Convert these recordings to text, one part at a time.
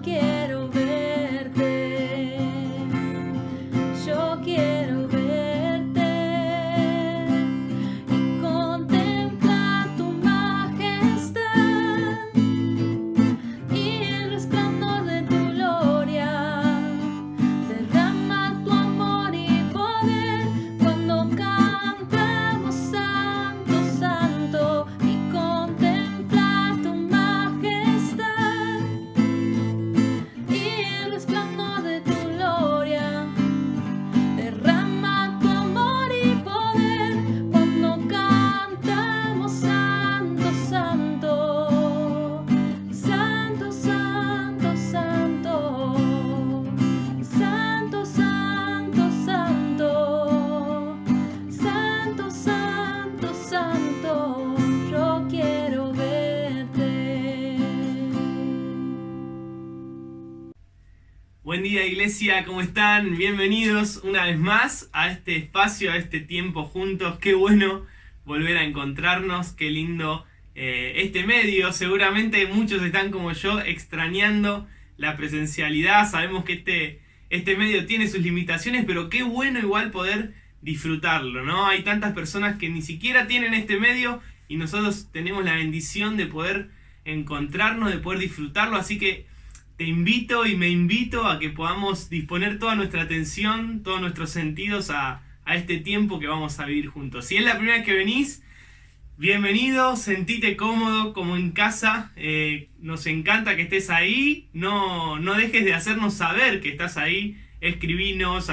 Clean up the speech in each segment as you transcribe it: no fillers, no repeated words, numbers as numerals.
quiero verte, yo quiero verte y contemplar tu majestad y el resplandor de tu gloria, derramar tu amor y poder cuando cantamos Santo, Santo, y contemplar tu majestad y el resplandor de tu gloria, derrama tu amor y poder cuando cantamos Santo, Santo, Santo, Santo, Santo, Santo, Santo, Santo, Santo, Santo, Santo, yo quiero verte. Buen día, iglesia, ¿cómo están? Bienvenidos una vez más a este espacio, a este tiempo juntos. Qué bueno volver a encontrarnos, qué lindo este medio. Seguramente muchos están como yo extrañando la presencialidad. Sabemos que este medio tiene sus limitaciones, pero qué bueno igual poder disfrutarlo, ¿no? Hay tantas personas que ni siquiera tienen este medio y nosotros tenemos la bendición de poder encontrarnos, de poder disfrutarlo, así que te invito y me invito a que podamos disponer toda nuestra atención, todos nuestros sentidos a este tiempo que vamos a vivir juntos. Si es la primera vez que venís, bienvenido, sentite cómodo como en casa, nos encanta que estés ahí, no dejes de hacernos saber que estás ahí, escribinos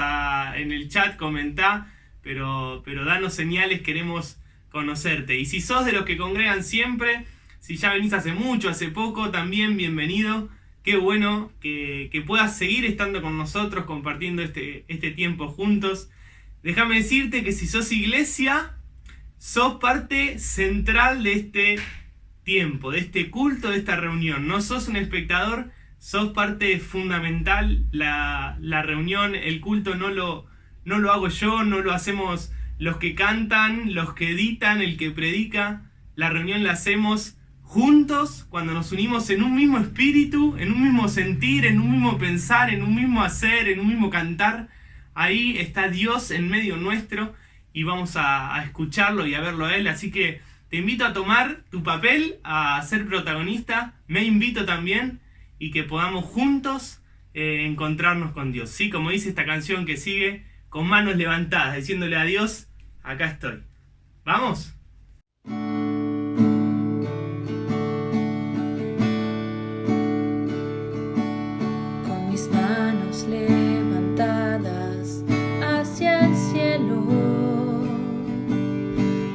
en el chat, comentá, pero danos señales, queremos conocerte. Y si sos de los que congregan siempre, si ya venís hace mucho, hace poco, también bienvenido. Qué bueno que puedas seguir estando con nosotros, compartiendo este tiempo juntos. Déjame decirte que si sos iglesia, sos parte central de este tiempo, de este culto, de esta reunión. No sos un espectador, sos parte fundamental. La reunión, el culto no lo hago yo, no lo hacemos los que cantan, los que editan, el que predica. La reunión la hacemos juntos, cuando nos unimos en un mismo espíritu, en un mismo sentir, en un mismo pensar, en un mismo hacer, en un mismo cantar. Ahí está Dios en medio nuestro y vamos a escucharlo y a verlo a Él. Así que te invito a tomar tu papel, a ser protagonista. Me invito también y que podamos juntos encontrarnos con Dios. Sí, como dice esta canción que sigue, con manos levantadas, diciéndole a Dios, acá estoy. ¿Vamos? Levantadas hacia el cielo,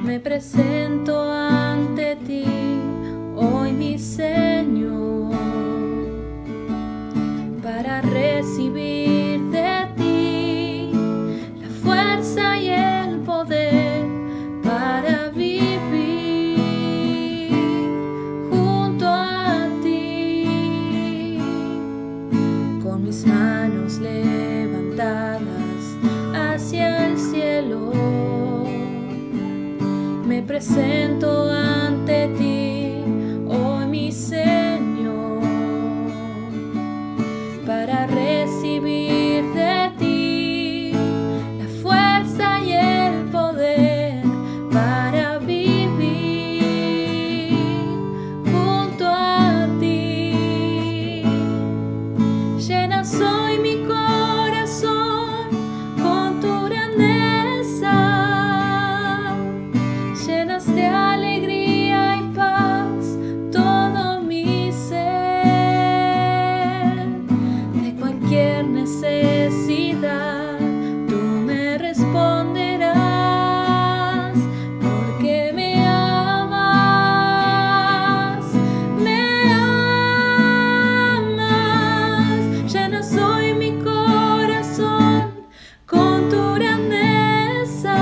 me presento ante ti hoy, mi Señor, para recibir de ti la fuerza y el poder para vivir junto a ti, con mis manos levantadas hacia el cielo, me presento ante ti, oh mi Señor, para recibir de ti la fuerza y el poder para vivir junto a ti. Llena soy mi corazón con tu grandeza, llenas de alegría y paz todo mi ser. De cualquier necesidad tú me responderás, porque me amas, me amas. Llena soy mi corazón con tu grandeza,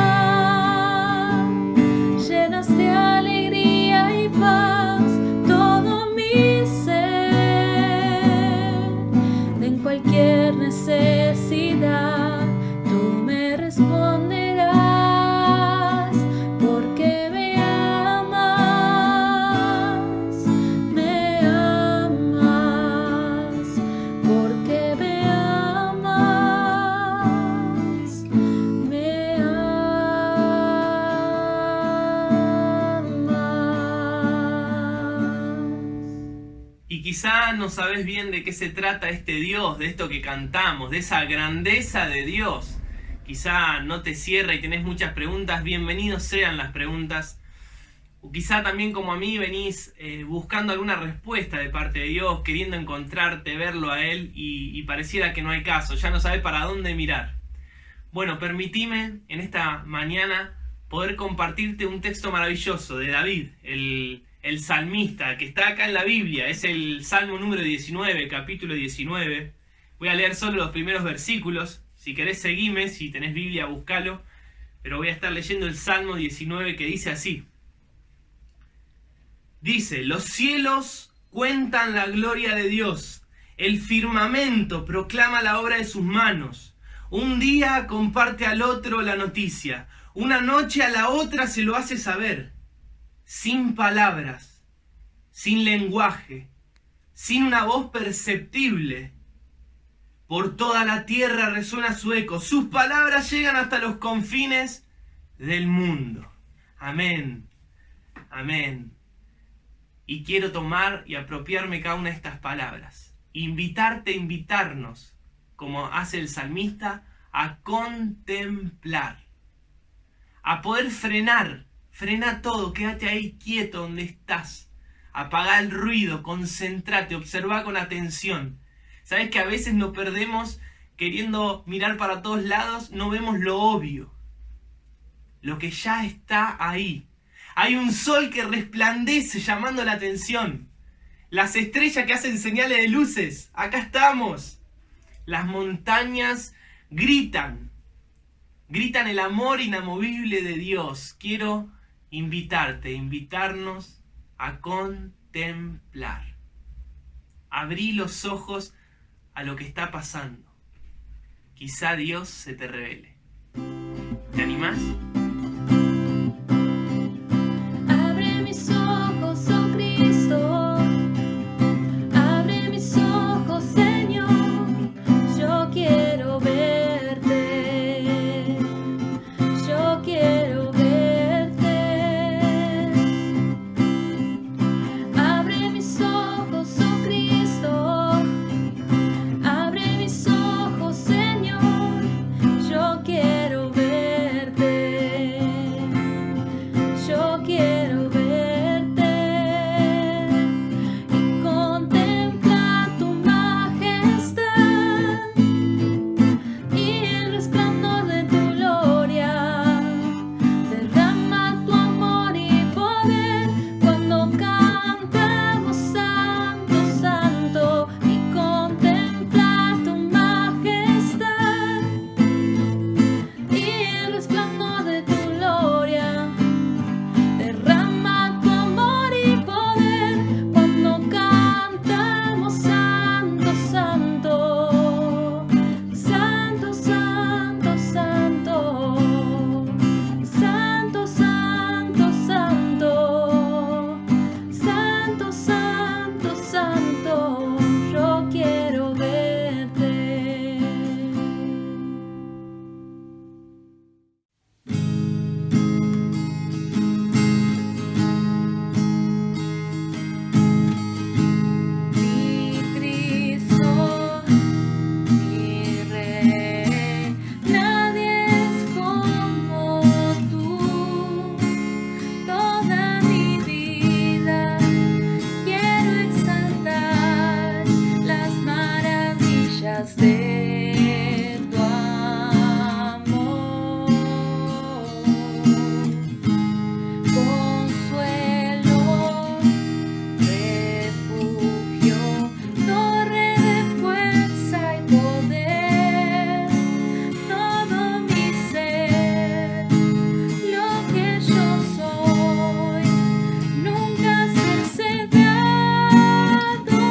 llenas de alegría y paz todo mi ser. En cualquier necesidad quizá no sabes bien de qué se trata este Dios, de esto que cantamos, de esa grandeza de Dios. Quizá no te cierra y tenés muchas preguntas, bienvenidos sean las preguntas. O quizá también como a mí venís buscando alguna respuesta de parte de Dios, queriendo encontrarte, verlo a Él y pareciera que no hay caso, ya no sabes para dónde mirar. Bueno, permitime en esta mañana poder compartirte un texto maravilloso de David, el salmista, que está acá en la Biblia. Es el Salmo número 19, capítulo 19. Voy a leer solo los primeros versículos. Si querés seguime, si tenés Biblia, búscalo. Pero voy a estar leyendo el Salmo 19 que dice así. Dice, los cielos cuentan la gloria de Dios. El firmamento proclama la obra de sus manos. Un día comparte al otro la noticia. Una noche a la otra se lo hace saber. Sin palabras, sin lenguaje, sin una voz perceptible. Por toda la tierra resuena su eco. Sus palabras llegan hasta los confines del mundo. Amén. Amén. Y quiero tomar y apropiarme cada una de estas palabras. Invitarte, invitarnos, como hace el salmista, a contemplar. A poder frenar. Frena todo, quédate ahí quieto donde estás. Apaga el ruido, concéntrate, observa con atención. Sabes que a veces nos perdemos queriendo mirar para todos lados, no vemos lo obvio. Lo que ya está ahí. Hay un sol que resplandece llamando la atención. Las estrellas que hacen señales de luces, acá estamos. Las montañas gritan. Gritan el amor inamovible de Dios. Quiero invitarte, invitarnos a contemplar. Abrí los ojos a lo que está pasando. Quizá Dios se te revele. ¿Te animás? Abre mis ojos, oh Cristo. Abre mis ojos, Señor. Yo quiero verte. Yo quiero verte. Abre mis ojos, oh Cristo. Abre mis ojos, Señor. Yo quiero verte. Yo quiero verte y contemplar tu majestad y el resplandor de tu gloria. Derrama tu amor y poder cuando cantamos Santo, Santo, y contemplar tu majestad y el resplandor de tu gloria. Derrama tu amor y poder cuando cantamos Santo, Santo, Santo, Santo, Santo, Santo, Santo, Santo, Santo, Santo, Santo, yo quiero verte. Mi Cristo, mi Rey, nadie es como tú. Toda mi vida quiero exaltar las maravillas de tu amor. Consuelo, refugio, torre de fuerza y poder, todo mi ser, lo que yo soy, nunca cesé de adorar.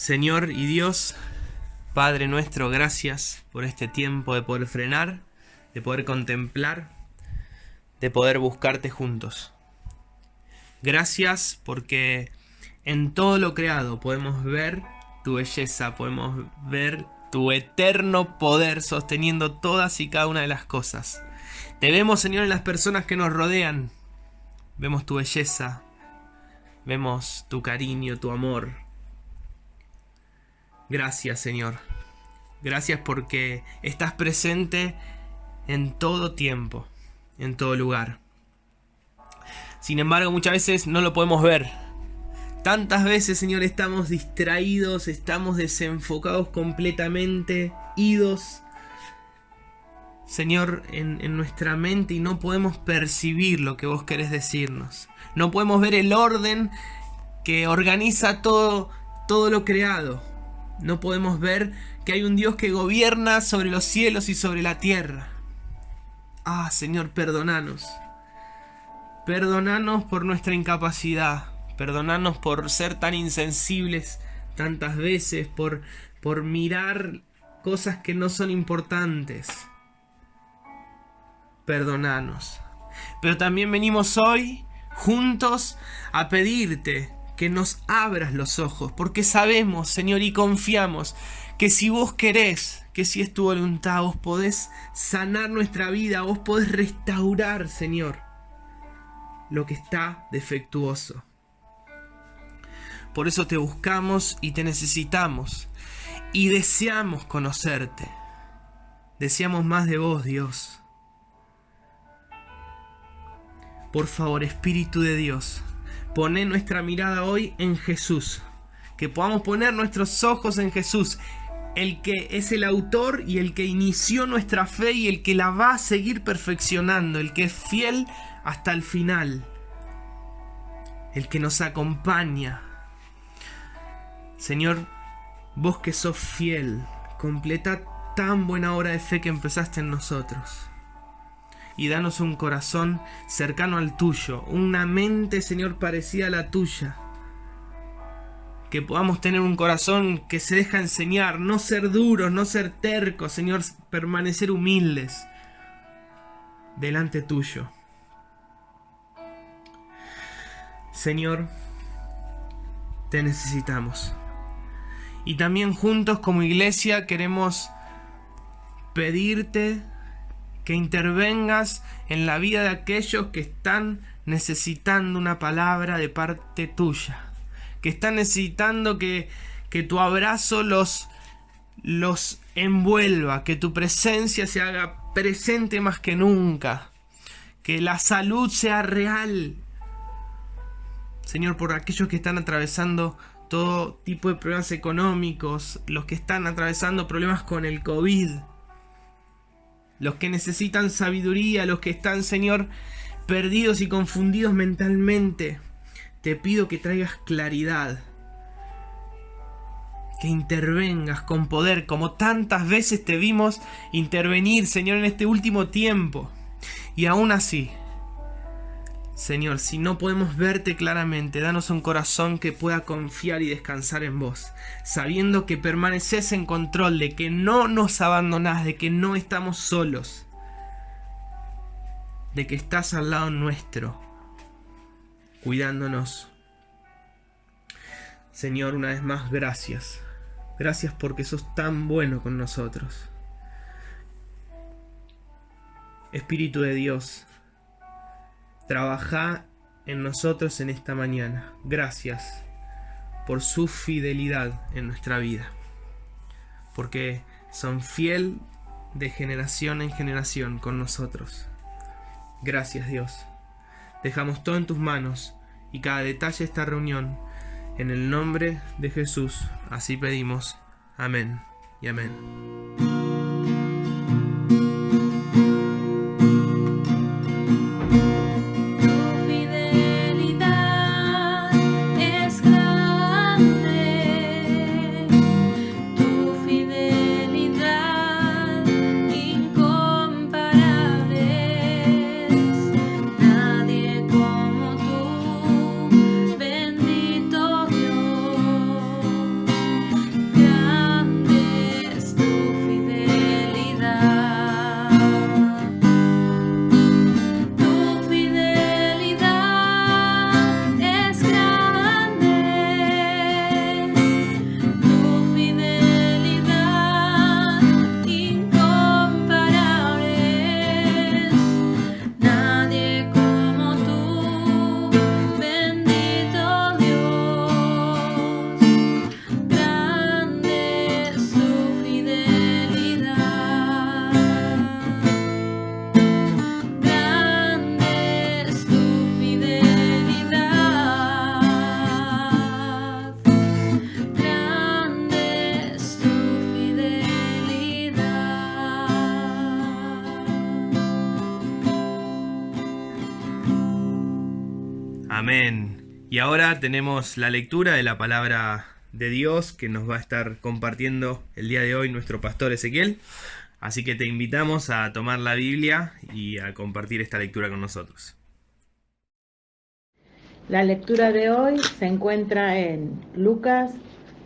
Señor y Dios, Padre nuestro, gracias por este tiempo de poder frenar, de poder contemplar, de poder buscarte juntos. Gracias porque en todo lo creado podemos ver tu belleza, podemos ver tu eterno poder sosteniendo todas y cada una de las cosas. Te vemos, Señor, en las personas que nos rodean. Vemos tu belleza, vemos tu cariño, tu amor. Gracias, Señor. Gracias porque estás presente en todo tiempo, en todo lugar. Sin embargo, muchas veces no lo podemos ver. Tantas veces, Señor, estamos distraídos, estamos desenfocados completamente, idos, Señor, en nuestra mente, y no podemos percibir lo que vos querés decirnos. No podemos ver el orden que organiza todo lo creado. No podemos ver que hay un Dios que gobierna sobre los cielos y sobre la tierra. Ah, Señor, perdónanos. Perdónanos por nuestra incapacidad. Perdónanos por ser tan insensibles tantas veces, por mirar cosas que no son importantes. Perdónanos. Pero también venimos hoy juntos a pedirte que nos abras los ojos, porque sabemos, Señor, y confiamos que si vos querés, que si es tu voluntad, vos podés sanar nuestra vida, vos podés restaurar, Señor, lo que está defectuoso. Por eso te buscamos y te necesitamos, y deseamos conocerte. Deseamos más de vos, Dios. Por favor, Espíritu de Dios, poné nuestra mirada hoy en Jesús. Que podamos poner nuestros ojos en Jesús, el que es el autor y el que inició nuestra fe y el que la va a seguir perfeccionando, el que es fiel hasta el final, el que nos acompaña. Señor, vos que sos fiel, completa tan buena obra de fe que empezaste en nosotros. Y danos un corazón cercano al tuyo, una mente, Señor, parecida a la tuya. Que podamos tener un corazón que se deja enseñar, no ser duros, no ser tercos, Señor, permanecer humildes delante tuyo. Señor, te necesitamos. Y también juntos como iglesia queremos pedirte que intervengas en la vida de aquellos que están necesitando una palabra de parte tuya, que están necesitando que tu abrazo los envuelva, que tu presencia se haga presente más que nunca, que la salud sea real. Señor, por aquellos que están atravesando todo tipo de problemas económicos, los que están atravesando problemas con el COVID, los que necesitan sabiduría, los que están, Señor, perdidos y confundidos mentalmente, te pido que traigas claridad, que intervengas con poder, como tantas veces te vimos intervenir, Señor, en este último tiempo. Y aún así, Señor, si no podemos verte claramente, danos un corazón que pueda confiar y descansar en vos, sabiendo que permaneces en control, de que no nos abandonás, de que no estamos solos, de que estás al lado nuestro, cuidándonos. Señor, una vez más, gracias. Gracias porque sos tan bueno con nosotros. Espíritu de Dios, trabaja en nosotros en esta mañana. Gracias por su fidelidad en nuestra vida, porque son fiel de generación en generación con nosotros. Gracias, Dios. Dejamos todo en tus manos y cada detalle de esta reunión. En el nombre de Jesús, así pedimos. Amén y amén. Y ahora tenemos la lectura de la palabra de Dios que nos va a estar compartiendo el día de hoy nuestro pastor Ezequiel. Así que te invitamos a tomar la Biblia y a compartir esta lectura con nosotros. La lectura de hoy se encuentra en Lucas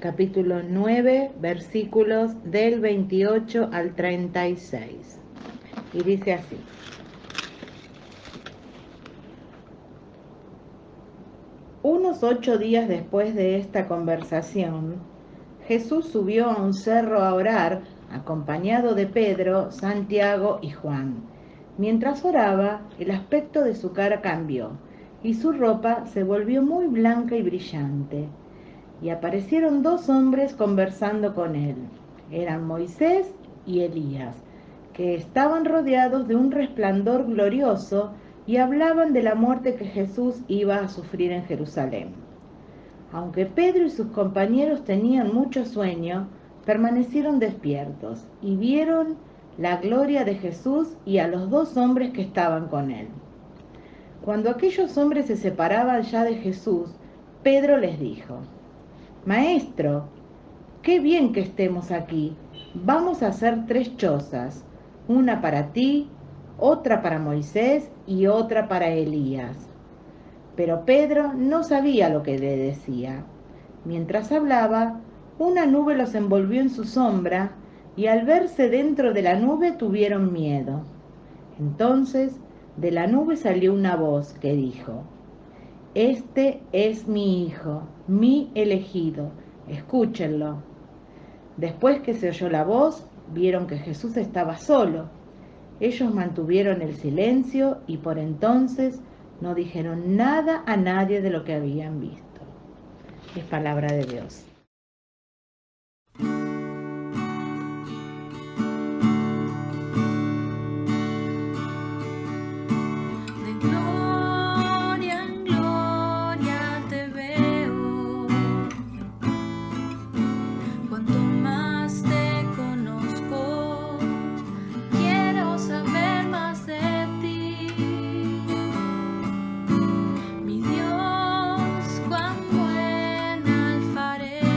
capítulo 9, versículos del 28 al 36. Y dice así: Unos 8 días después de esta conversación, Jesús subió a un cerro a orar, acompañado de Pedro, Santiago y Juan. Mientras oraba, el aspecto de su cara cambió, y su ropa se volvió muy blanca y brillante. Y aparecieron 2 hombres conversando con él. Eran Moisés y Elías, que estaban rodeados de un resplandor glorioso y hablaban de la muerte que Jesús iba a sufrir en Jerusalén. Aunque Pedro y sus compañeros tenían mucho sueño, permanecieron despiertos y vieron la gloria de Jesús y a los 2 hombres que estaban con él. Cuando aquellos hombres se separaban ya de Jesús, Pedro les dijo: Maestro, qué bien que estemos aquí. Vamos a hacer 3 chozas, una para ti, otra para Moisés y otra para Elías. Pero Pedro no sabía lo que le decía. Mientras hablaba, una nube los envolvió en su sombra, y al verse dentro de la nube tuvieron miedo. Entonces, de la nube salió una voz que dijo: Este es mi Hijo, mi elegido, escúchenlo. Después que se oyó la voz, vieron que Jesús estaba solo. Ellos mantuvieron el silencio y por entonces no dijeron nada a nadie de lo que habían visto. Es palabra de Dios. De gloria en gloria te veo, cuanto más te conozco, quiero saber más de ti. Mi Dios, cuán buen alfarero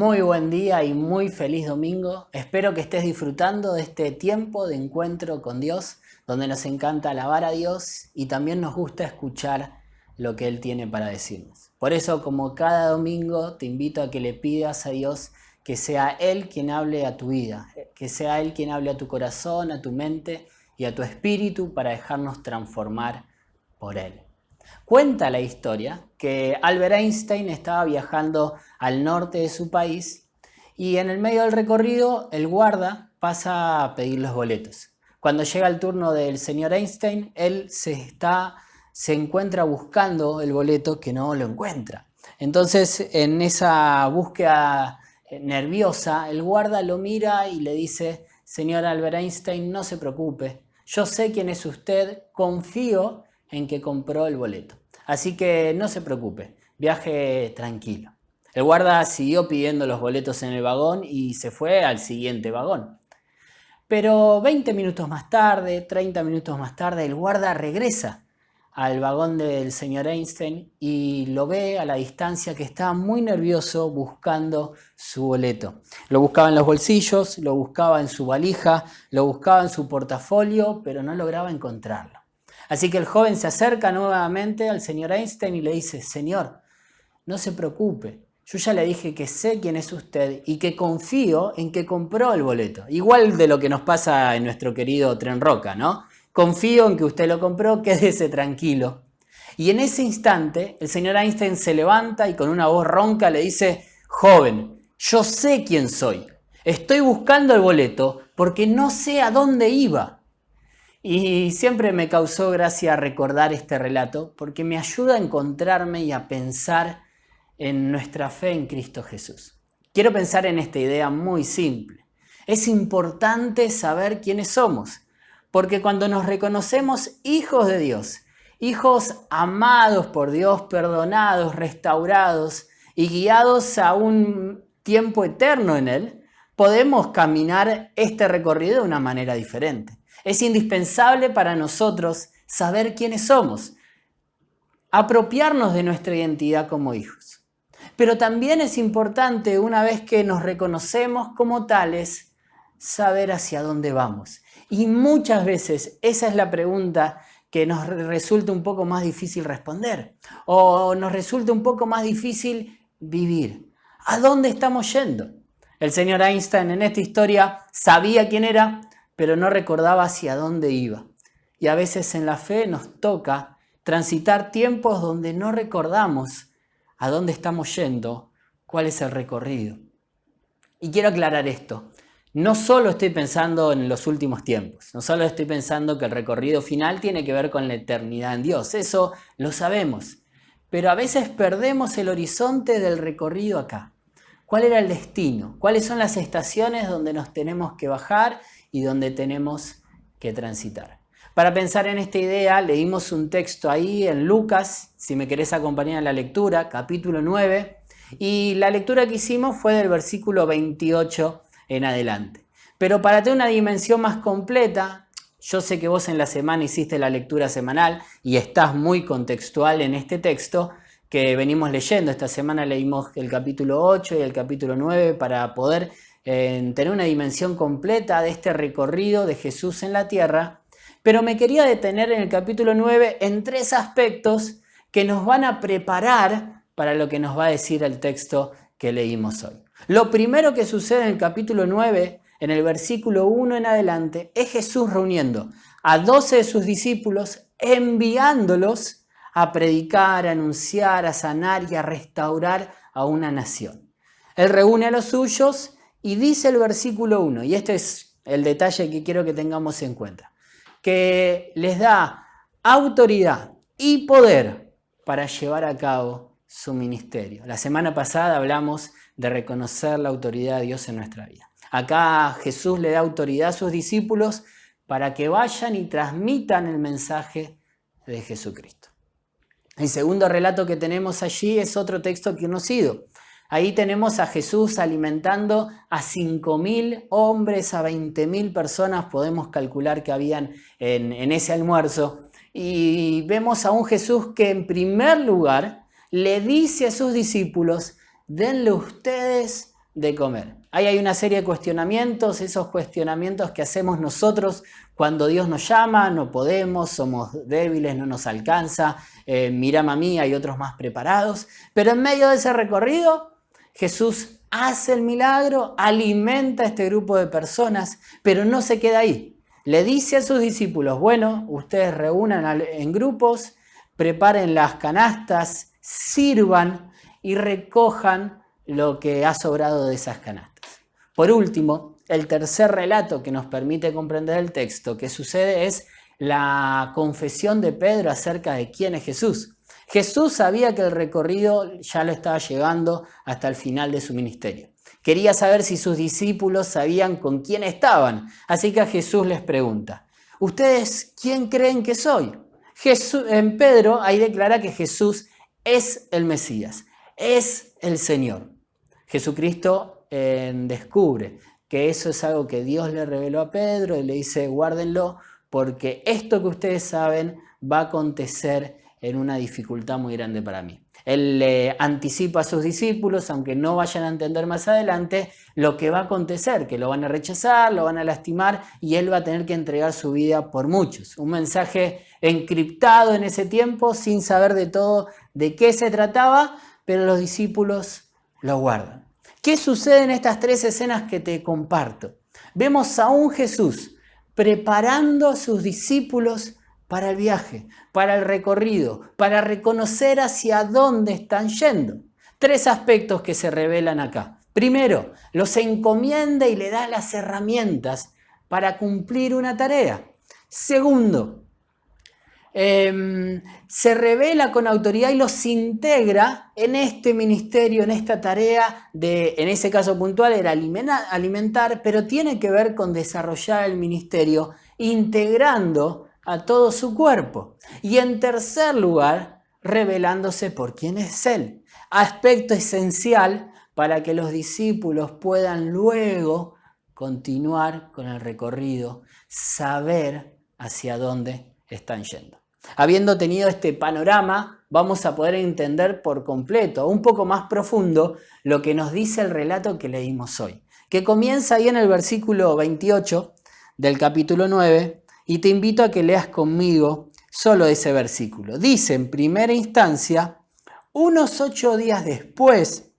Muy buen día y muy feliz domingo. Espero que estés disfrutando de este tiempo de encuentro con Dios, donde nos encanta alabar a Dios y también nos gusta escuchar lo que Él tiene para decirnos. Por eso, como cada domingo, te invito a que le pidas a Dios que sea Él quien hable a tu vida, que sea Él quien hable a tu corazón, a tu mente y a tu espíritu para dejarnos transformar por Él. Cuenta la historia que Albert Einstein estaba viajando al norte de su país y en el medio del recorrido el guarda pasa a pedir los boletos. Cuando llega el turno del señor Einstein, él se encuentra buscando el boleto que no lo encuentra. Entonces, en esa búsqueda nerviosa, el guarda lo mira y le dice: señor Albert Einstein, no se preocupe, yo sé quién es usted, confío en que compró el boleto. Así que no se preocupe, viaje tranquilo. El guarda siguió pidiendo los boletos en el vagón y se fue al siguiente vagón. Pero 20 minutos más tarde, 30 minutos más tarde, el guarda regresa al vagón del señor Einstein y lo ve a la distancia que está muy nervioso buscando su boleto. Lo buscaba en los bolsillos, lo buscaba en su valija, lo buscaba en su portafolio, pero no lograba encontrarlo. Así que el joven se acerca nuevamente al señor Einstein y le dice: señor, no se preocupe, yo ya le dije que sé quién es usted y que confío en que compró el boleto. Igual de lo que nos pasa en nuestro querido Tren Roca, ¿no? Confío en que usted lo compró, quédese tranquilo. Y en ese instante el señor Einstein se levanta y con una voz ronca le dice: joven, yo sé quién soy. Estoy buscando el boleto porque no sé a dónde iba. Y siempre me causó gracia recordar este relato porque me ayuda a encontrarme y a pensar en nuestra fe en Cristo Jesús. Quiero pensar en esta idea muy simple. Es importante saber quiénes somos, porque cuando nos reconocemos hijos de Dios, hijos amados por Dios, perdonados, restaurados y guiados a un tiempo eterno en Él, podemos caminar este recorrido de una manera diferente. Es indispensable para nosotros saber quiénes somos, apropiarnos de nuestra identidad como hijos. Pero también es importante, una vez que nos reconocemos como tales, saber hacia dónde vamos. Y muchas veces esa es la pregunta que nos resulta un poco más difícil responder o nos resulta un poco más difícil vivir. ¿A dónde estamos yendo? El señor Einstein en esta historia sabía quién era, pero no recordaba hacia dónde iba. Y a veces en la fe nos toca transitar tiempos donde no recordamos a dónde estamos yendo, cuál es el recorrido. Y quiero aclarar esto. No solo estoy pensando en los últimos tiempos, no solo estoy pensando que el recorrido final tiene que ver con la eternidad en Dios, eso lo sabemos. Pero a veces perdemos el horizonte del recorrido acá. ¿Cuál era el destino? ¿Cuáles son las estaciones donde nos tenemos que bajar y donde tenemos que transitar? Para pensar en esta idea, leímos un texto ahí en Lucas, si me querés acompañar en la lectura, capítulo 9, y la lectura que hicimos fue del versículo 28 en adelante. Pero para tener una dimensión más completa, yo sé que vos en la semana hiciste la lectura semanal y estás muy contextual en este texto que venimos leyendo. Esta semana leímos el capítulo 8 y el capítulo 9 para poder tener una dimensión completa de este recorrido de Jesús en la tierra, pero me quería detener en el capítulo 9 en 3 aspectos que nos van a preparar para lo que nos va a decir el texto que leímos hoy. Lo primero que sucede en el capítulo 9, en el versículo 1 en adelante, es Jesús reuniendo a 12 de sus discípulos, enviándolos a predicar, a anunciar, a sanar y a restaurar a una nación. Él reúne a los suyos y dice el versículo 1, y este es el detalle que quiero que tengamos en cuenta, que les da autoridad y poder para llevar a cabo su ministerio. La semana pasada hablamos de reconocer la autoridad de Dios en nuestra vida. Acá Jesús le da autoridad a sus discípulos para que vayan y transmitan el mensaje de Jesucristo. El segundo relato que tenemos allí es otro texto conocido. Ahí tenemos a Jesús alimentando a 5.000 hombres, a 20.000 personas, podemos calcular que habían en ese almuerzo. Y vemos a un Jesús que en primer lugar le dice a sus discípulos: denle ustedes de comer. Ahí hay una serie de cuestionamientos, esos cuestionamientos que hacemos nosotros cuando Dios nos llama, no podemos, somos débiles, no nos alcanza, mírame a mí, hay otros más preparados. Pero en medio de ese recorrido, Jesús hace el milagro, alimenta a este grupo de personas, pero no se queda ahí. Le dice a sus discípulos, bueno, ustedes reúnan en grupos, preparen las canastas, sirvan y recojan lo que ha sobrado de esas canastas. Por último, el tercer relato que nos permite comprender el texto que sucede es la confesión de Pedro acerca de quién es Jesús. Jesús sabía que el recorrido ya lo estaba llegando hasta el final de su ministerio. Quería saber si sus discípulos sabían con quién estaban, así que a Jesús les pregunta, ¿ustedes quién creen que soy? En Pedro ahí declara que Jesús es el Mesías, es el Señor. Jesucristo descubre que eso es algo que Dios le reveló a Pedro y le dice, guárdenlo, porque esto que ustedes saben va a acontecer en una dificultad muy grande para mí. Él le anticipa a sus discípulos, aunque no vayan a entender más adelante, lo que va a acontecer, que lo van a rechazar, lo van a lastimar y él va a tener que entregar su vida por muchos. Un mensaje encriptado en ese tiempo, sin saber de todo de qué se trataba, pero los discípulos lo guardan. ¿Qué sucede en estas tres escenas que te comparto? Vemos a un Jesús preparando a sus discípulos para el viaje, para el recorrido, para reconocer hacia dónde están yendo. Tres aspectos que se revelan acá. Primero, los encomienda y le da las herramientas para cumplir una tarea. Segundo, se revela con autoridad y los integra en este ministerio, en esta tarea en ese caso puntual era alimentar, pero tiene que ver con desarrollar el ministerio integrando a todo su cuerpo. Y en tercer lugar, revelándose por quién es Él. Aspecto esencial para que los discípulos puedan luego continuar con el recorrido, saber hacia dónde están yendo. Habiendo tenido este panorama, vamos a poder entender por completo, un poco más profundo, lo que nos dice el relato que leímos hoy, que comienza ahí en el versículo 28 del capítulo 9, y te invito a que leas conmigo solo ese versículo. Dice en primera instancia, unos 8 días después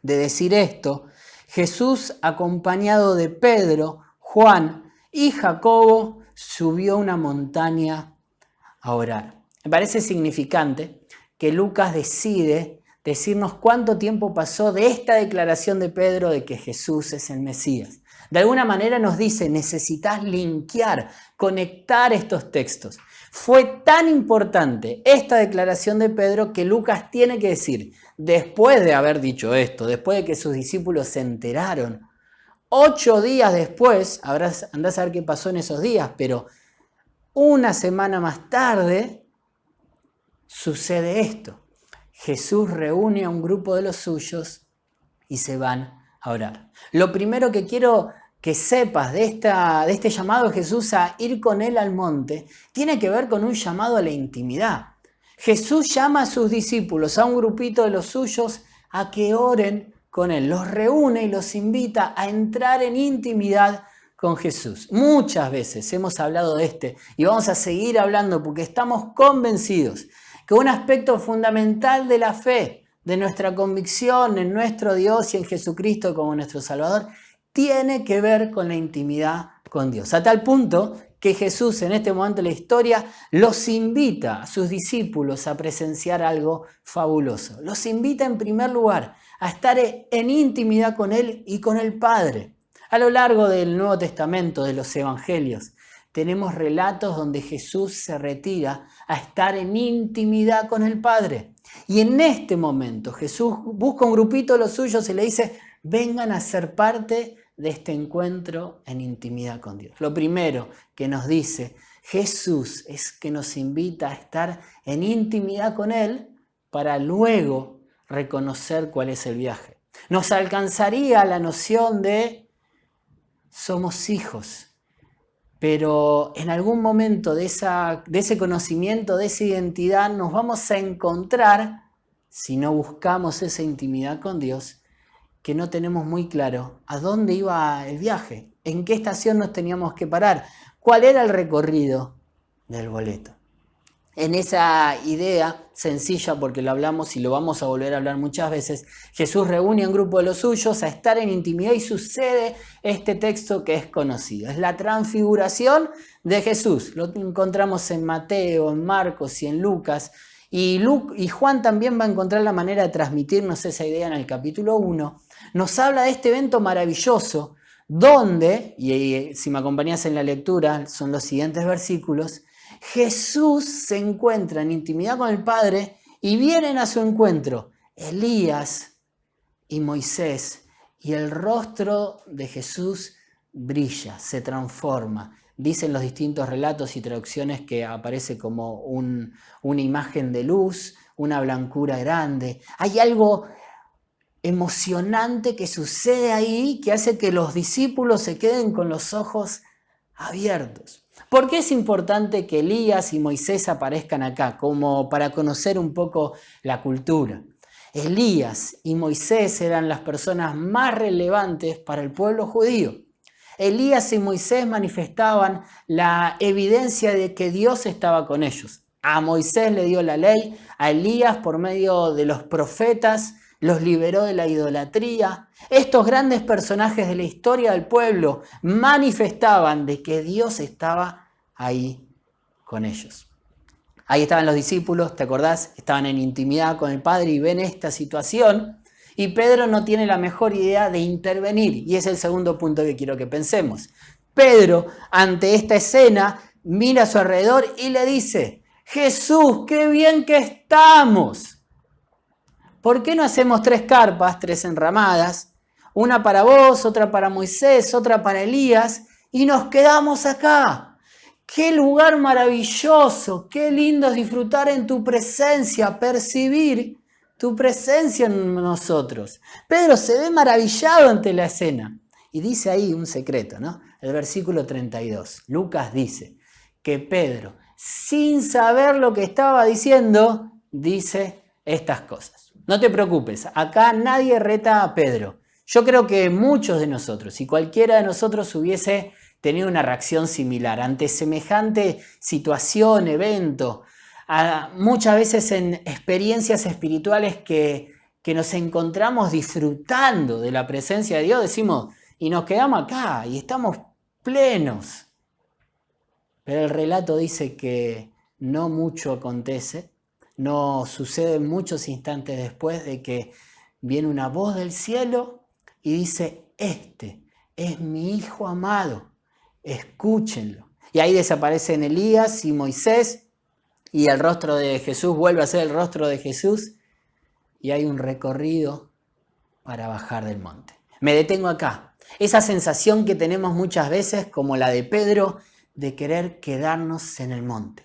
de decir esto, Jesús, acompañado de Pedro, Juan y Jacobo, subió una montaña a orar. Me parece significante que Lucas decide decirnos cuánto tiempo pasó de esta declaración de Pedro de que Jesús es el Mesías. De alguna manera nos dice, necesitas linkear, conectar estos textos. Fue tan importante esta declaración de Pedro que Lucas tiene que decir, después de haber dicho esto, después de que sus discípulos se enteraron, 8 días después, andás a ver qué pasó en esos días, pero una semana más tarde sucede esto. Jesús reúne a un grupo de los suyos y se van a orar. Lo primero que quiero que sepas de este llamado de Jesús a ir con él al monte tiene que ver con un llamado a la intimidad. Jesús llama a sus discípulos, a un grupito de los suyos, a que oren con él. Los reúne y los invita a entrar en intimidad con Jesús. Muchas veces hemos hablado de y vamos a seguir hablando porque estamos convencidos que un aspecto fundamental de la fe, de nuestra convicción en nuestro Dios y en Jesucristo como nuestro Salvador, tiene que ver con la intimidad con Dios. A tal punto que Jesús en este momento de la historia los invita a sus discípulos a presenciar algo fabuloso. Los invita en primer lugar a estar en intimidad con Él y con el Padre. A lo largo del Nuevo Testamento, de los Evangelios, tenemos relatos donde Jesús se retira a estar en intimidad con el Padre. Y en este momento Jesús busca un grupito de los suyos y le dice, vengan a ser parte de este encuentro en intimidad con Dios. Lo primero que nos dice Jesús es que nos invita a estar en intimidad con Él para luego reconocer cuál es el viaje. Nos alcanzaría la noción de somos hijos, pero en algún momento de ese conocimiento, de esa identidad, nos vamos a encontrar, si no buscamos esa intimidad con Dios, que no tenemos muy claro a dónde iba el viaje, en qué estación nos teníamos que parar, cuál era el recorrido del boleto. En esa idea sencilla, porque lo hablamos y lo vamos a volver a hablar muchas veces, Jesús reúne a un grupo de los suyos a estar en intimidad y sucede este texto que es conocido. Es la transfiguración de Jesús. Lo encontramos en Mateo, en Marcos y en Lucas. Y Juan también va a encontrar la manera de transmitirnos esa idea en el capítulo 1. Nos habla de este evento maravilloso donde, y si me acompañas en la lectura, son los siguientes versículos, Jesús se encuentra en intimidad con el Padre y vienen a su encuentro Elías y Moisés, y el rostro de Jesús brilla, se transforma. Dicen los distintos relatos y traducciones que aparece como una imagen de luz, una blancura grande. Hay algo emocionante que sucede ahí que hace que los discípulos se queden con los ojos abiertos. ¿Por qué es importante que Elías y Moisés aparezcan acá? Como para conocer un poco la cultura. Elías y Moisés eran las personas más relevantes para el pueblo judío. Elías y Moisés manifestaban la evidencia de que Dios estaba con ellos. A Moisés le dio la ley, a Elías por medio de los profetas los liberó de la idolatría. Estos grandes personajes de la historia del pueblo manifestaban de que Dios estaba ahí con ellos. Ahí estaban los discípulos, ¿te acordás? Estaban en intimidad con el Padre y ven esta situación y Pedro no tiene la mejor idea de intervenir. Y es el segundo punto que quiero que pensemos. Pedro, ante esta escena, mira a su alrededor y le dice: Jesús, qué bien que estamos. ¿Por qué no hacemos 3 carpas, 3 enramadas? Una para vos, otra para Moisés, otra para Elías, y nos quedamos acá. ¡Qué lugar maravilloso! ¡Qué lindo es disfrutar en tu presencia, percibir tu presencia en nosotros! Pedro se ve maravillado ante la escena. Y dice ahí un secreto, ¿no? El versículo 32. Lucas dice que Pedro, sin saber lo que estaba diciendo, dice estas cosas. No te preocupes, acá nadie reta a Pedro. Yo creo que muchos de nosotros, si cualquiera de nosotros hubiese tenido una reacción similar ante semejante situación, evento, muchas veces en experiencias espirituales que nos encontramos disfrutando de la presencia de Dios, decimos, y nos quedamos acá y estamos plenos. Pero el relato dice que no mucho acontece. No sucede muchos instantes después de que viene una voz del cielo y dice: este es mi Hijo amado, escúchenlo. Y ahí desaparecen Elías y Moisés y el rostro de Jesús vuelve a ser el rostro de Jesús y hay un recorrido para bajar del monte. Me detengo acá. Esa sensación que tenemos muchas veces, como la de Pedro, de querer quedarnos en el monte.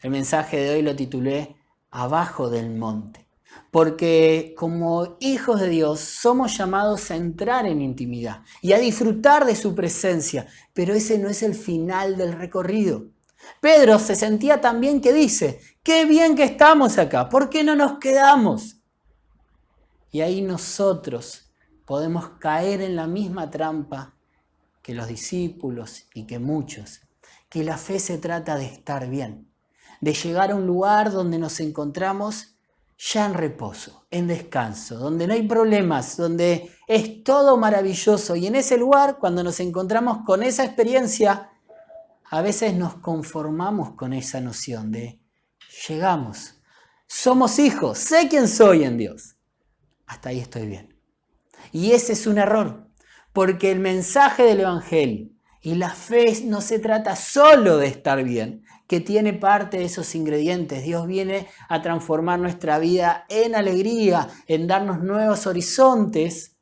El mensaje de hoy lo titulé Abajo del monte, porque como hijos de Dios somos llamados a entrar en intimidad y a disfrutar de su presencia, pero ese no es el final del recorrido. Pedro se sentía tan bien que dice: qué bien que estamos acá, ¿por qué no nos quedamos? Y ahí nosotros podemos caer en la misma trampa que los discípulos y que muchos, que la fe se trata de estar bien, de llegar a un lugar donde nos encontramos ya en reposo, en descanso, donde no hay problemas, donde es todo maravilloso. Y en ese lugar, cuando nos encontramos con esa experiencia, a veces nos conformamos con esa noción de llegamos, somos hijos, sé quién soy en Dios, hasta ahí estoy bien. Y ese es un error, porque el mensaje del Evangelio y la fe no se trata solo de estar bien, que tiene parte de esos ingredientes. Dios viene a transformar nuestra vida en alegría, en darnos nuevos horizontes,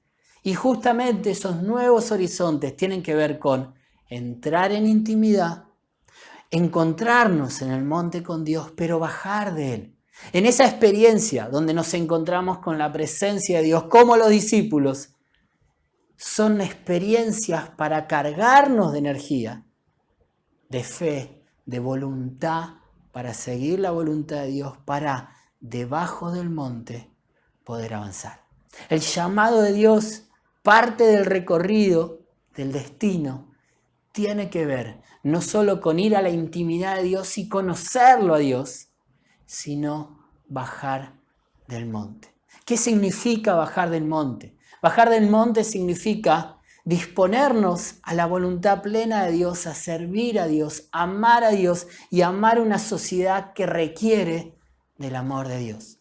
y justamente esos nuevos horizontes tienen que ver con entrar en intimidad, encontrarnos en el monte con Dios, pero bajar de Él. En esa experiencia donde nos encontramos con la presencia de Dios, como los discípulos, son experiencias para cargarnos de energía, de fe, de voluntad, para seguir la voluntad de Dios, para debajo del monte poder avanzar. El llamado de Dios, parte del recorrido, del destino, tiene que ver no solo con ir a la intimidad de Dios y conocerlo a Dios, sino bajar del monte. ¿Qué significa bajar del monte? Bajar del monte significa disponernos a la voluntad plena de Dios, a servir a Dios, amar a Dios y amar una sociedad que requiere del amor de Dios.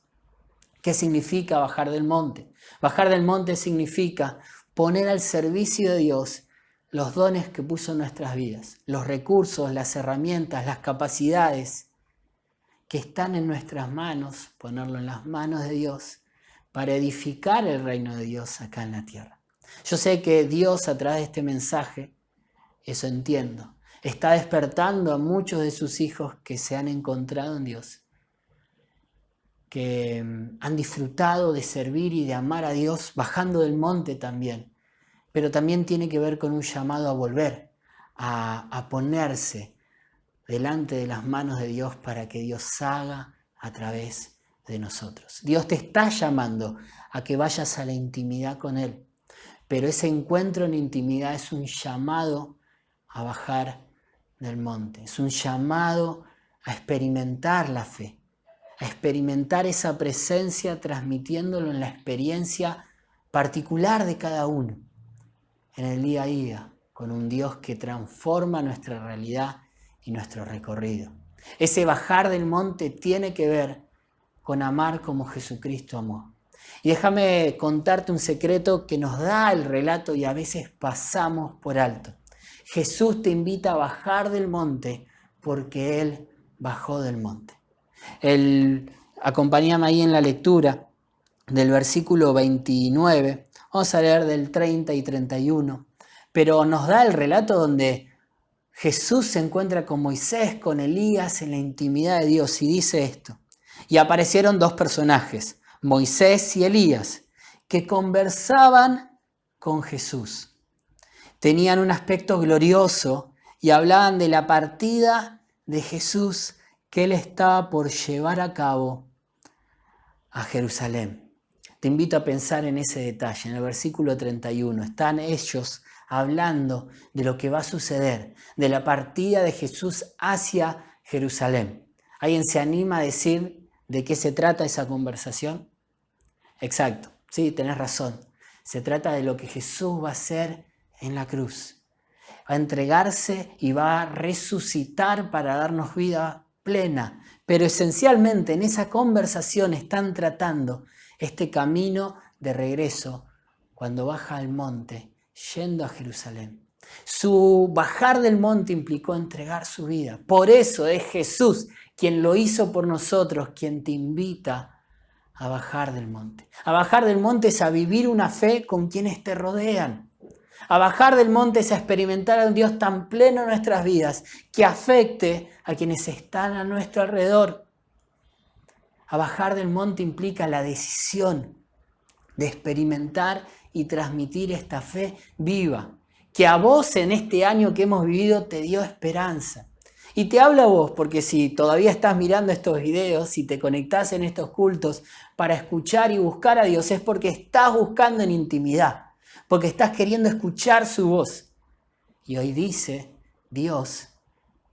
¿Qué significa bajar del monte? Bajar del monte significa poner al servicio de Dios los dones que puso en nuestras vidas, los recursos, las herramientas, las capacidades que están en nuestras manos, ponerlo en las manos de Dios para edificar el reino de Dios acá en la tierra. Yo sé que Dios, a través de este mensaje, eso entiendo, está despertando a muchos de sus hijos que se han encontrado en Dios, que han disfrutado de servir y de amar a Dios bajando del monte también, pero también tiene que ver con un llamado a volver, a ponerse delante de las manos de Dios para que Dios haga a través de nosotros. Dios te está llamando a que vayas a la intimidad con Él, pero ese encuentro en intimidad es un llamado a bajar del monte, es un llamado a experimentar la fe, a experimentar esa presencia transmitiéndolo en la experiencia particular de cada uno, en el día a día, con un Dios que transforma nuestra realidad y nuestro recorrido. Ese bajar del monte tiene que ver con amar como Jesucristo amó. Y déjame contarte un secreto que nos da el relato y a veces pasamos por alto. Jesús te invita a bajar del monte porque Él bajó del monte. Acompáñame ahí en la lectura del versículo 29. Vamos a leer del 30 y 31. Pero nos da el relato donde Jesús se encuentra con Moisés, con Elías en la intimidad de Dios y dice esto. Y aparecieron dos personajes, Moisés y Elías, que conversaban con Jesús. Tenían un aspecto glorioso y hablaban de la partida de Jesús que él estaba por llevar a cabo a Jerusalén. Te invito a pensar en ese detalle. En el versículo 31 están ellos hablando de lo que va a suceder, de la partida de Jesús hacia Jerusalén. ¿Alguien se anima a decir de qué se trata esa conversación? Exacto, sí, tenés razón. Se trata de lo que Jesús va a hacer en la cruz. Va a entregarse y va a resucitar para darnos vida plena. Pero esencialmente en esa conversación están tratando este camino de regreso cuando baja al monte, yendo a Jerusalén. Su bajar del monte implicó entregar su vida. Por eso es Jesús quien lo hizo por nosotros, quien te invita a bajar del monte. A bajar del monte es a vivir una fe con quienes te rodean. A bajar del monte es a experimentar a un Dios tan pleno en nuestras vidas que afecte a quienes están a nuestro alrededor. A bajar del monte implica la decisión de experimentar y transmitir esta fe viva, que a vos en este año que hemos vivido te dio esperanza. Y te hablo a vos, porque si todavía estás mirando estos videos, si te conectás en estos cultos para escuchar y buscar a Dios, es porque estás buscando en intimidad, porque estás queriendo escuchar su voz. Y hoy dice Dios,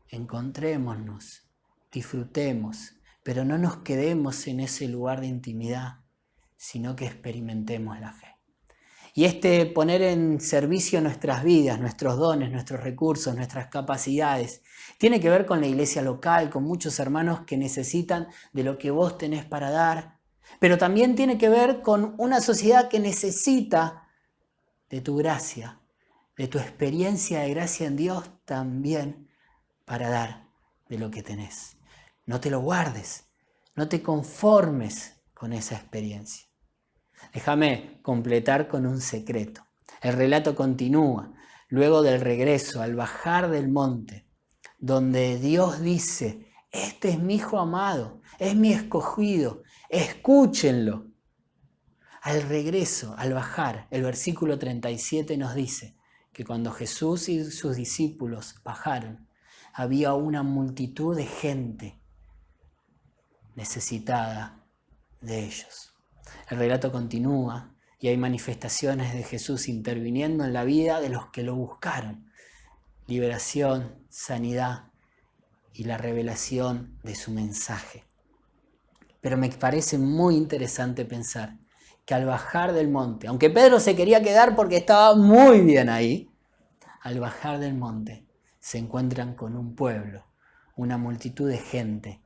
encontrémonos, disfrutemos, pero no nos quedemos en ese lugar de intimidad, sino que experimentemos la fe. Y poner en servicio nuestras vidas, nuestros dones, nuestros recursos, nuestras capacidades, tiene que ver con la iglesia local, con muchos hermanos que necesitan de lo que vos tenés para dar, pero también tiene que ver con una sociedad que necesita de tu gracia, de tu experiencia de gracia en Dios también para dar de lo que tenés. No te lo guardes, no te conformes con esa experiencia. Déjame completar con un secreto. El relato continúa luego del regreso, al bajar del monte, donde Dios dice, este es mi hijo amado, es mi escogido, escúchenlo. Al regreso, al bajar, el versículo 37 nos dice que cuando Jesús y sus discípulos bajaron, había una multitud de gente necesitada de ellos. El relato continúa y hay manifestaciones de Jesús interviniendo en la vida de los que lo buscaron. Liberación, sanidad y la revelación de su mensaje. Pero me parece muy interesante pensar que al bajar del monte, aunque Pedro se quería quedar porque estaba muy bien ahí, al bajar del monte se encuentran con un pueblo, una multitud de gente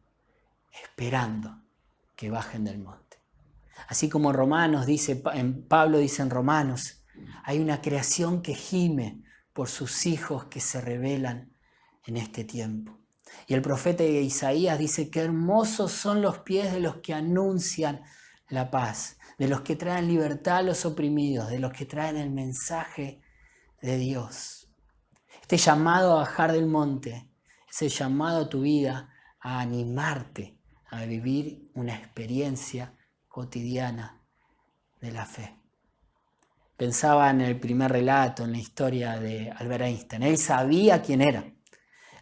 esperando que bajen del monte. Así como Pablo dice en Romanos, hay una creación que gime por sus hijos que se revelan en este tiempo. Y el profeta Isaías dice que hermosos son los pies de los que anuncian la paz, de los que traen libertad a los oprimidos, de los que traen el mensaje de Dios. Este llamado a bajar del monte es el llamado a tu vida a animarte a vivir una experiencia cotidiana de la fe. Pensaba en el primer relato, en la historia de Albert Einstein. Él sabía quién era.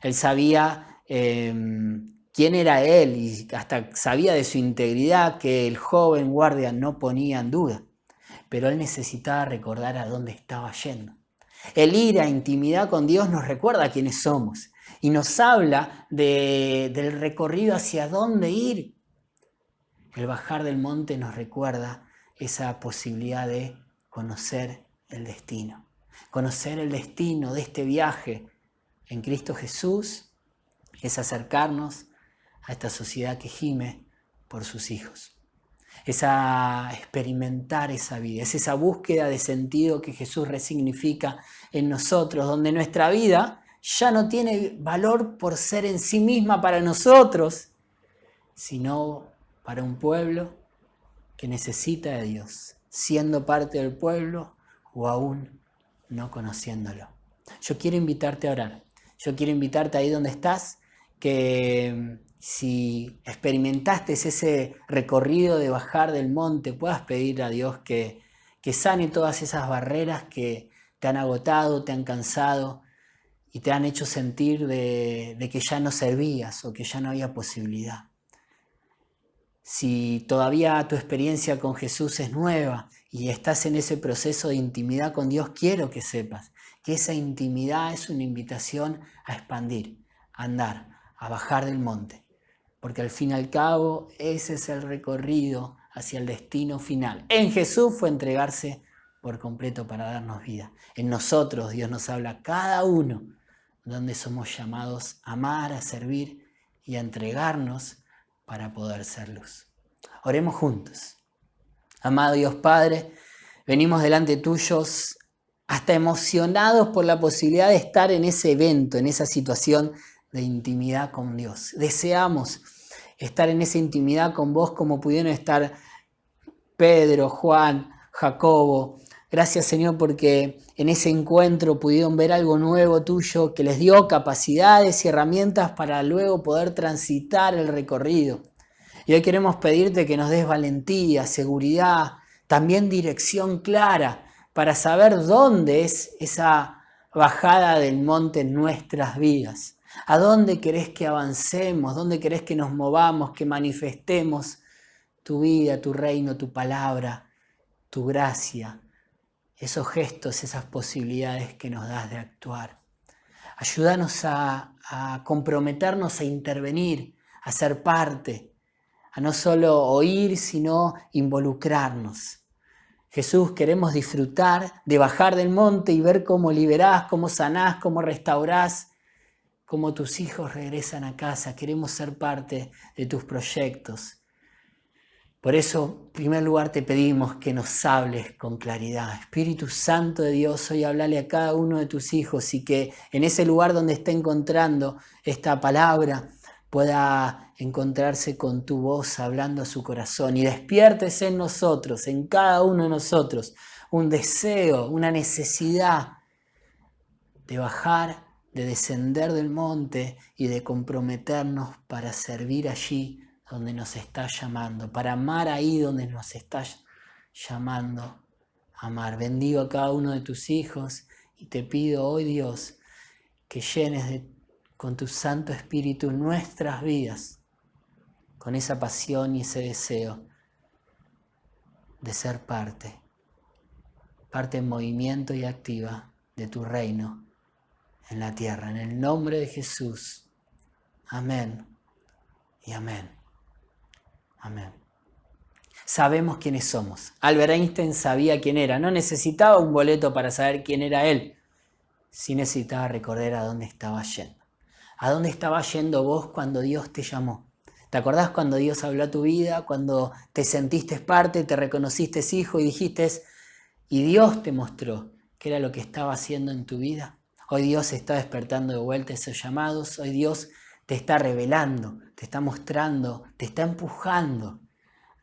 Él sabía quién era él y hasta sabía de su integridad que el joven guardia no ponía en duda. Pero él necesitaba recordar a dónde estaba yendo. El ir a intimidad con Dios nos recuerda quiénes somos y nos habla del recorrido hacia dónde ir. El bajar del monte nos recuerda esa posibilidad de conocer el destino. Conocer el destino de este viaje en Cristo Jesús es acercarnos a esta sociedad que gime por sus hijos. Es a experimentar esa vida, es esa búsqueda de sentido que Jesús resignifica en nosotros, donde nuestra vida ya no tiene valor por ser en sí misma para nosotros, sino para un pueblo que necesita de Dios, siendo parte del pueblo o aún no conociéndolo. Yo quiero invitarte a orar. Yo quiero invitarte ahí donde estás, que si experimentaste ese recorrido de bajar del monte, puedas pedir a Dios que sane todas esas barreras que te han agotado, te han cansado y te han hecho sentir de que ya no servías o que ya no había posibilidad. Si todavía tu experiencia con Jesús es nueva y estás en ese proceso de intimidad con Dios, quiero que sepas que esa intimidad es una invitación a expandir, a andar, a bajar del monte. Porque al fin y al cabo ese es el recorrido hacia el destino final. En Jesús fue entregarse por completo para darnos vida. En nosotros Dios nos habla a cada uno donde somos llamados a amar, a servir y a entregarnos para poder ser luz. Oremos juntos. Amado Dios Padre, venimos delante tuyos hasta emocionados por la posibilidad de estar en ese evento, en esa situación de intimidad con Dios. Deseamos estar en esa intimidad con vos como pudieron estar Pedro, Juan, Jacobo. Gracias, Señor, porque en ese encuentro pudieron ver algo nuevo tuyo que les dio capacidades y herramientas para luego poder transitar el recorrido. Y hoy queremos pedirte que nos des valentía, seguridad, también dirección clara para saber dónde es esa bajada del monte en nuestras vidas. ¿A dónde querés que avancemos? ¿Dónde querés que nos movamos, que manifestemos tu vida, tu reino, tu palabra, tu gracia? Esos gestos, esas posibilidades que nos das de actuar. Ayúdanos a comprometernos a intervenir, a ser parte, a no solo oír, sino involucrarnos. Jesús, queremos disfrutar de bajar del monte y ver cómo liberás, cómo sanás, cómo restaurás, cómo tus hijos regresan a casa. Queremos ser parte de tus proyectos. Por eso, en primer lugar, te pedimos que nos hables con claridad. Espíritu Santo de Dios, hoy hablale a cada uno de tus hijos y que en ese lugar donde esté encontrando esta palabra pueda encontrarse con tu voz hablando a su corazón y despiertes en nosotros, en cada uno de nosotros, un deseo, una necesidad de bajar, de descender del monte y de comprometernos para servir allí donde nos está llamando, para amar ahí donde nos está llamando a amar. Bendigo a cada uno de tus hijos y te pido hoy, Dios, que llenes con tu Santo Espíritu nuestras vidas, con esa pasión y ese deseo de ser parte parte en movimiento y activa de tu reino en la tierra. En el nombre de Jesús. Amén y amén. Amén. Sabemos quiénes somos. Albert Einstein sabía quién era. No necesitaba un boleto para saber quién era él. Sí necesitaba recordar a dónde estaba yendo. ¿A dónde estaba yendo vos cuando Dios te llamó? ¿Te acordás cuando Dios habló a tu vida? Cuando te sentiste parte, te reconociste hijo y dijiste, y Dios te mostró qué era lo que estaba haciendo en tu vida. Hoy Dios está despertando de vuelta esos llamados. Hoy Dios te está revelando, te está mostrando, te está empujando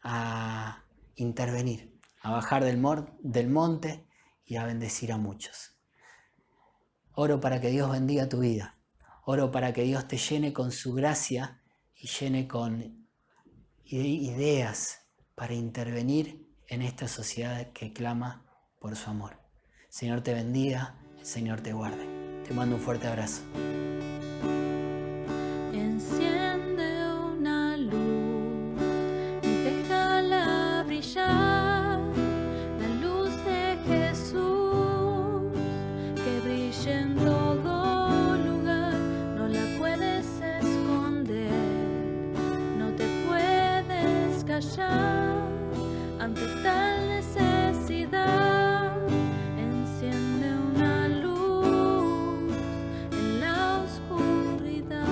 a intervenir, a bajar del monte y a bendecir a muchos. Oro para que Dios bendiga tu vida. Oro para que Dios te llene con su gracia y llene con ideas para intervenir en esta sociedad que clama por su amor. Señor te bendiga, el Señor te guarde. Te mando un fuerte abrazo. Enciende una luz y déjala brillar, la luz de Jesús que brilla en todo lugar. No la puedes esconder, no te puedes callar ante tal necesidad. Enciende una luz en la oscuridad.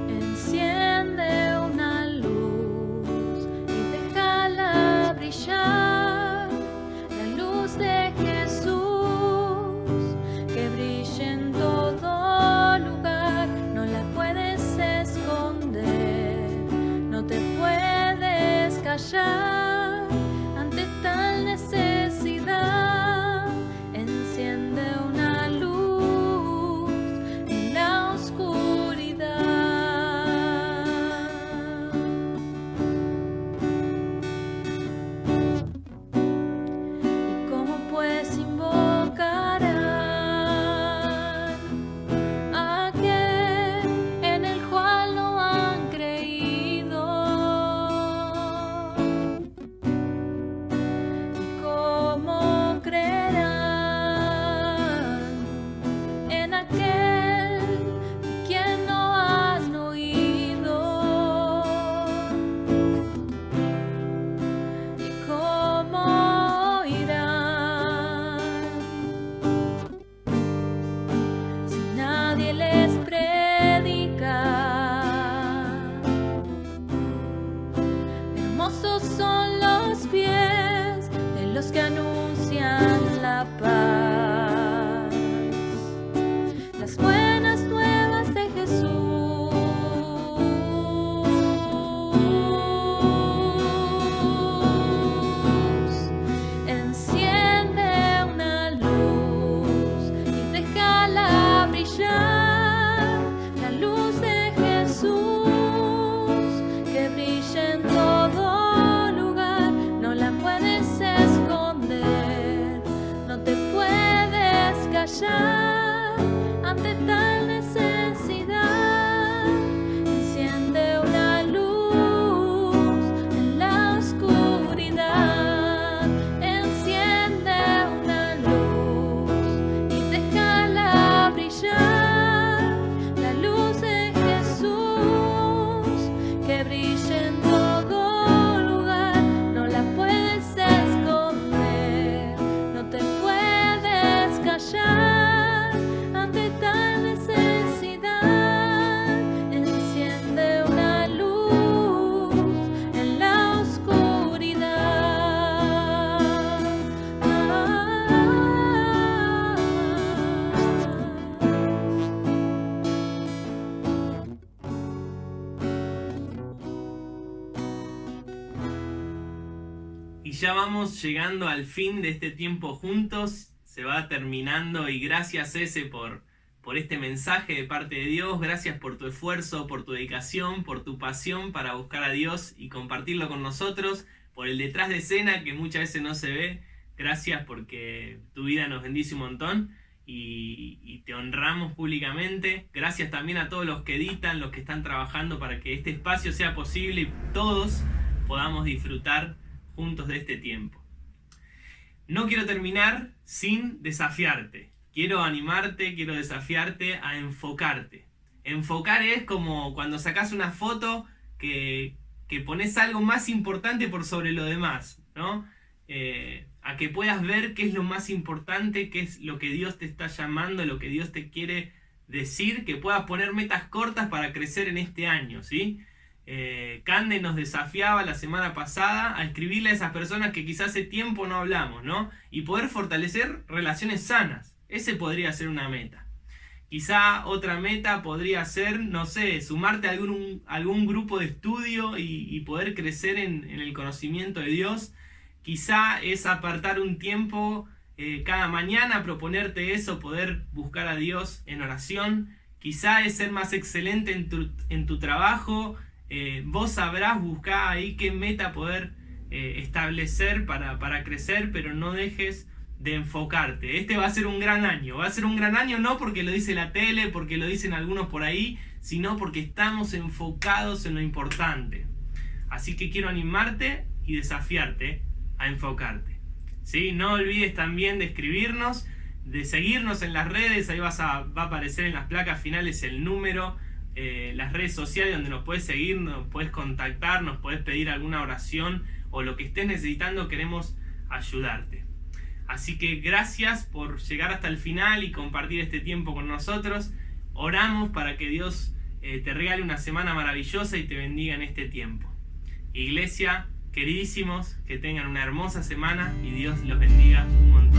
Enciende una luz y déjala brillar, la luz de Jesús que brilla en todo lugar. No la puedes esconder, no te puedes callar ante tal necesidad. Enciende una luz en la oscuridad. ¿Y cómo pues invocarán a aquel en el cual no han creído? ¿Y cómo creerán en aquel de quien no han oído? ¿Y cómo oirán si nadie les predica? Hermosos son los pies de los que anuncian la paz, las buenas nuevas de Jesús. Enciende una luz y déjala brillar, la luz de Jesús que brilla en todo lugar. No la puedes esconder, no te puedes callar ante tal necesidad. Enciende una luz en la oscuridad. Enciende una luz y déjala brillar, la luz de Jesús que brilla en todo lugar. No la puedes esconder, no te puedes callar ante tal necesidad. Enciende una luz en la oscuridad. Y ya vamos llegando al fin de este tiempo juntos. Se va terminando y gracias Ese por este mensaje de parte de Dios. Gracias por tu esfuerzo, por tu dedicación, por tu pasión para buscar a Dios y compartirlo con nosotros. Por el detrás de escena que muchas veces no se ve. Gracias porque tu vida nos bendice un montón. y te honramos públicamente. Gracias también a todos los que editan, los que están trabajando para que este espacio sea posible y todos podamos disfrutar juntos de este tiempo. No quiero terminar sin desafiarte. Quiero animarte, quiero desafiarte a enfocarte. Enfocar es como cuando sacás una foto que pones algo más importante por sobre lo demás, ¿no? A que puedas ver qué es lo más importante, qué es lo que Dios te está llamando, lo que Dios te quiere decir, que puedas poner metas cortas para crecer en este año, ¿sí? Cande nos desafiaba la semana pasada a escribirle a esas personas que quizás hace tiempo no hablamos, ¿no? Y poder fortalecer relaciones sanas. Ese podría ser una meta. Quizá otra meta podría ser, no sé, sumarte a algún grupo de estudio y poder crecer en el conocimiento de Dios. Quizá es apartar un tiempo cada mañana, proponerte eso, poder buscar a Dios en oración. Quizá es ser más excelente en tu trabajo. Vos sabrás buscar ahí qué meta poder establecer para crecer, pero no dejes de enfocarte. Este va a ser un gran año. Va a ser un gran año no porque lo dice la tele, porque lo dicen algunos por ahí, sino porque estamos enfocados en lo importante. Así que quiero animarte y desafiarte a enfocarte, ¿sí? No olvides también de escribirnos, de seguirnos en las redes. Ahí va a aparecer en las placas finales el número, las redes sociales donde nos puedes seguir, nos puedes contactar, nos puedes pedir alguna oración o lo que estés necesitando. Queremos ayudarte. Así que gracias por llegar hasta el final y compartir este tiempo con nosotros. Oramos para que Dios te regale una semana maravillosa y te bendiga en este tiempo. Iglesia, queridísimos, que tengan una hermosa semana y Dios los bendiga un montón.